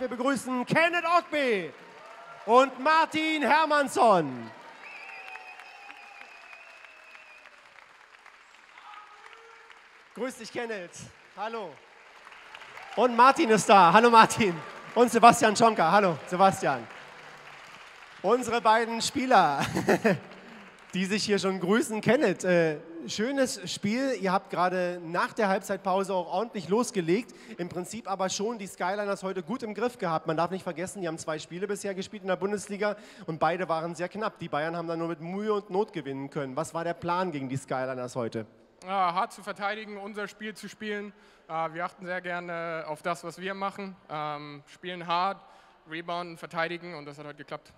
Wir begrüßen Kenneth Ogbe und Martin Hermannsson. Grüß dich, Kenneth. Hallo. Und Martin ist da. Hallo, Martin. Und Sebastian Schonka. Hallo, Sebastian. Unsere beiden Spieler, die sich hier schon grüßen. Kenneth, schönes Spiel. Ihr habt gerade nach der Halbzeitpause auch ordentlich losgelegt. Im Prinzip aber schon die Skyliners heute gut im Griff gehabt. Man darf nicht vergessen, die haben 2 Spiele bisher gespielt in der Bundesliga und beide waren sehr knapp. Die Bayern haben dann nur mit Mühe und Not gewinnen können. Was war der Plan gegen die Skyliners heute? Hart zu verteidigen, unser Spiel zu spielen. Wir achten sehr gerne auf das, was wir machen. Spielen hart, rebounden, verteidigen und das hat heute geklappt.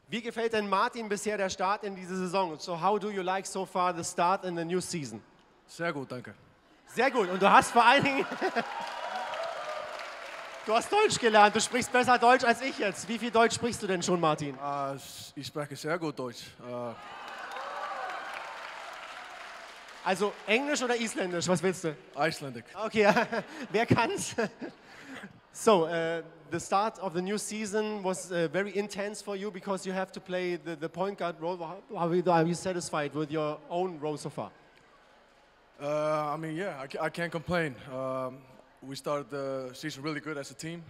Wie gefällt denn Martin bisher der Start in diese Saison? So how do you like so far the start in the new season? Sehr gut, danke. Sehr gut. Und du hast vor allen Dingen, du hast Deutsch gelernt. Du sprichst besser Deutsch als ich jetzt. Wie viel Deutsch sprichst du denn schon, Martin? Ich spreche sehr gut Deutsch. Also Englisch oder Isländisch? Was willst du? Icelandic. Okay, wer kann's? So, the start of the new season was very intense for you because you have to play the point guard role. How are you satisfied with your own role so far? I mean, yeah, I can't complain. We started the season really good as a team.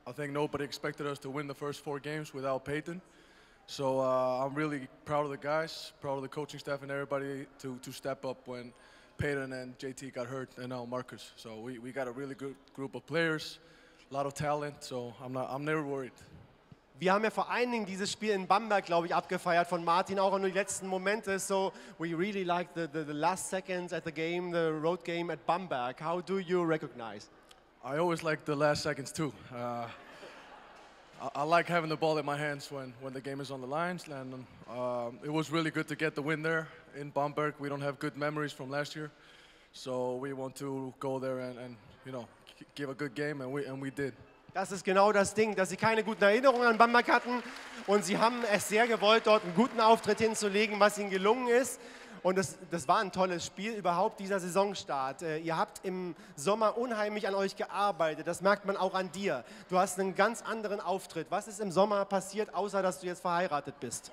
I think nobody expected us to win the first 4 games without Peyton. So I'm really proud of the guys, proud of the coaching staff and everybody to step up when Peyton and JT got hurt and now Marcus. So we got a really good group of players, a lot of talent, so I'm never worried. Wir haben ja vor allen Dingen dieses Spiel in Bamberg, glaube ich, abgefeiert von Martin, auch nur die letzten Momente. So we really like the last seconds at the game, the road game at Bamberg. How do you recognize? I always like the last seconds too. I like having the ball in my hands when the game is on the lines, and it was really good to get the win there in Bamberg. We don't have good memories from last year, so we want to go there and you know, give a good game, and we did. Das ist genau das Ding, dass sie keine guten Erinnerungen an Bamberg hatten und sie haben es sehr gewollt, dort einen guten Auftritt hinzulegen, was ihnen gelungen ist. Und das war ein tolles Spiel, überhaupt dieser Saisonstart. Ihr habt im Sommer unheimlich an euch gearbeitet, das merkt man auch an dir. Du hast einen ganz anderen Auftritt. Was ist im Sommer passiert, außer dass du jetzt verheiratet bist?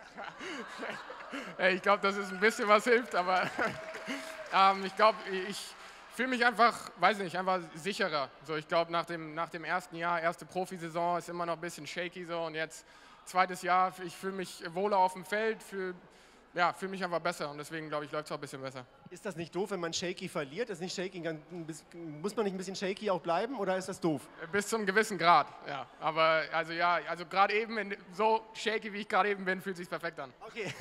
Ich glaube, dass es ein bisschen was hilft, aber ich glaube, ich fühle mich einfach, weiß nicht, einfach sicherer. So, ich glaube, nach dem ersten Jahr, erste Profisaison ist immer noch ein bisschen shaky so und jetzt zweites Jahr, ich fühle mich wohler auf dem Feld, fühle mich einfach besser und deswegen, glaube ich, läuft es auch ein bisschen besser. Ist das nicht doof, wenn man shaky verliert? Ist nicht shaky, muss man nicht ein bisschen shaky auch bleiben oder ist das doof? Bis zu einem gewissen Grad, ja. Aber also gerade eben, so shaky wie ich gerade eben bin, fühlt es sich perfekt an. Okay.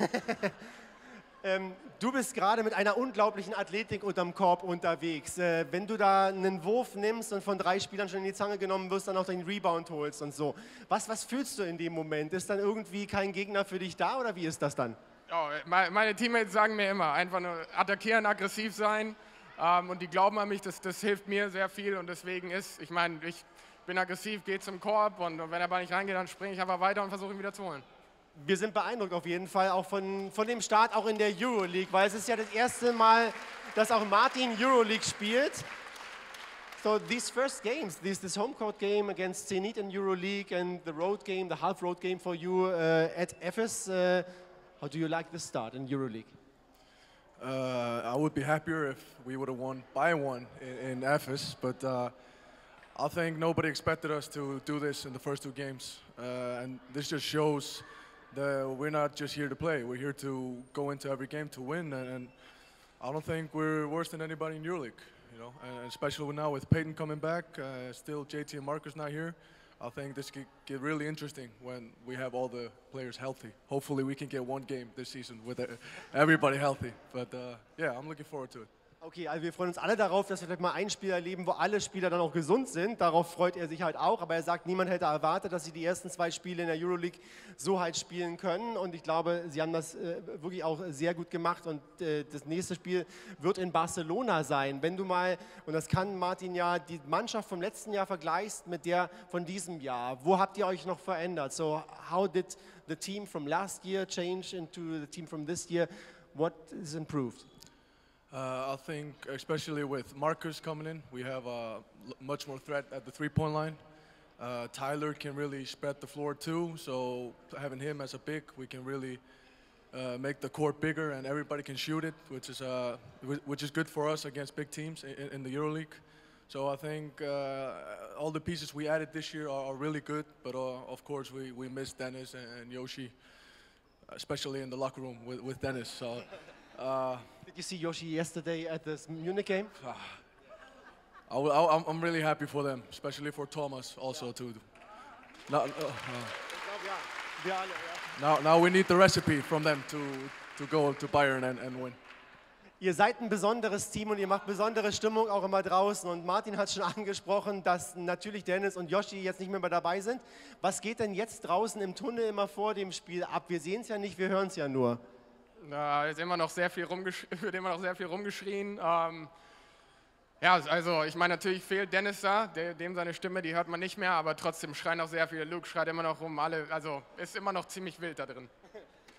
Du bist gerade mit einer unglaublichen Athletik unterm Korb unterwegs. Wenn du da einen Wurf nimmst und von 3 Spielern schon in die Zange genommen wirst, dann auch den Rebound holst und so. Was fühlst du in dem Moment? Ist dann irgendwie kein Gegner für dich da oder wie ist das dann? Oh, meine Teammates sagen mir immer, einfach nur attackieren, aggressiv sein und die glauben an mich, das hilft mir sehr viel und deswegen ich bin aggressiv, gehe zum Korb und wenn der Ball nicht reingeht, dann springe ich einfach weiter und versuche ihn wieder zu holen. Wir sind beeindruckt auf jeden Fall auch von dem Start auch in der Euroleague, weil es ist ja das erste Mal, dass auch Martin Euroleague spielt. So these first games, this home court game against Zenit in Euroleague and the road game, the half road game for you at Efes. How do you like the start in Euroleague? I would be happier if we would have won by 1 in Efes, but I think nobody expected us to do this in the first 2 games, and this just shows that we're not just here to play. We're here to go into every game to win, and I don't think we're worse than anybody in EuroLeague, you know. And especially now with Peyton coming back, still JT and Marcus not here. I think this could get really interesting when we have all the players healthy. Hopefully we can get 1 game this season with everybody healthy. But yeah, I'm looking forward to it. Okay, also wir freuen uns alle darauf, dass wir vielleicht mal ein Spiel erleben, wo alle Spieler dann auch gesund sind. Darauf freut er sich halt auch, aber er sagt, niemand hätte erwartet, dass sie die ersten 2 Spiele in der Euroleague so halt spielen können. Und ich glaube, sie haben das wirklich auch sehr gut gemacht und das nächste Spiel wird in Barcelona sein. Wenn du mal, und das kann Martin ja, die Mannschaft vom letzten Jahr vergleichst mit der von diesem Jahr, wo habt ihr euch noch verändert? So, how did the team from last year change into the team from this year? What is improved? I think, especially with Marcus coming in, we have a much more threat at the 3-point line. Tyler can really spread the floor too, so having him as a big, we can really make the court bigger and everybody can shoot it, which is good for us against big teams in the EuroLeague. So I think all the pieces we added this year are really good, but of course we miss Dennis and Yoshi, especially in the locker room with Dennis. So. Did you see Yoshi yesterday at this Munich game? I'm really happy for them, especially for Thomas also too. Now we need the recipe from them to go to Bayern and win. Ihr seid ein besonderes Team und ihr macht besondere Stimmung auch immer draußen. Und Martin hat schon angesprochen, dass natürlich Dennis und Yoshi jetzt nicht mehr dabei sind. Was geht denn jetzt draußen im Tunnel immer vor dem Spiel ab? Wir sehen es ja nicht, wir hören es ja nur. Da ist immer noch sehr viel rumgeschrien. Ja, also ich meine, natürlich fehlt Dennis da, dem seine Stimme, die hört man nicht mehr, aber trotzdem schreien auch sehr viele. Luke schreit immer noch rum, also ist immer noch ziemlich wild da drin.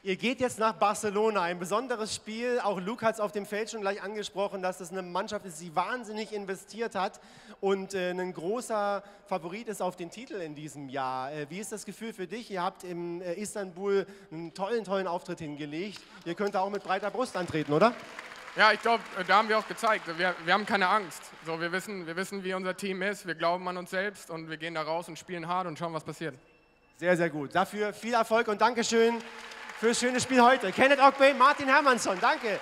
Ihr geht jetzt nach Barcelona, ein besonderes Spiel. Auch Luke hat es auf dem Feld schon gleich angesprochen, dass es eine Mannschaft ist, die wahnsinnig investiert hat und ein großer Favorit ist auf den Titel in diesem Jahr. Wie ist das Gefühl für dich? Ihr habt in Istanbul einen tollen Auftritt hingelegt. Ihr könnt da auch mit breiter Brust antreten, oder? Ja, ich glaube, da haben wir auch gezeigt, wir haben keine Angst. So, wir wissen, wie unser Team ist, wir glauben an uns selbst und wir gehen da raus und spielen hart und schauen, was passiert. Sehr, sehr gut. Dafür viel Erfolg und Dankeschön fürs schöne Spiel heute. Kenneth, Ogbe, Martin Hermannsson, danke.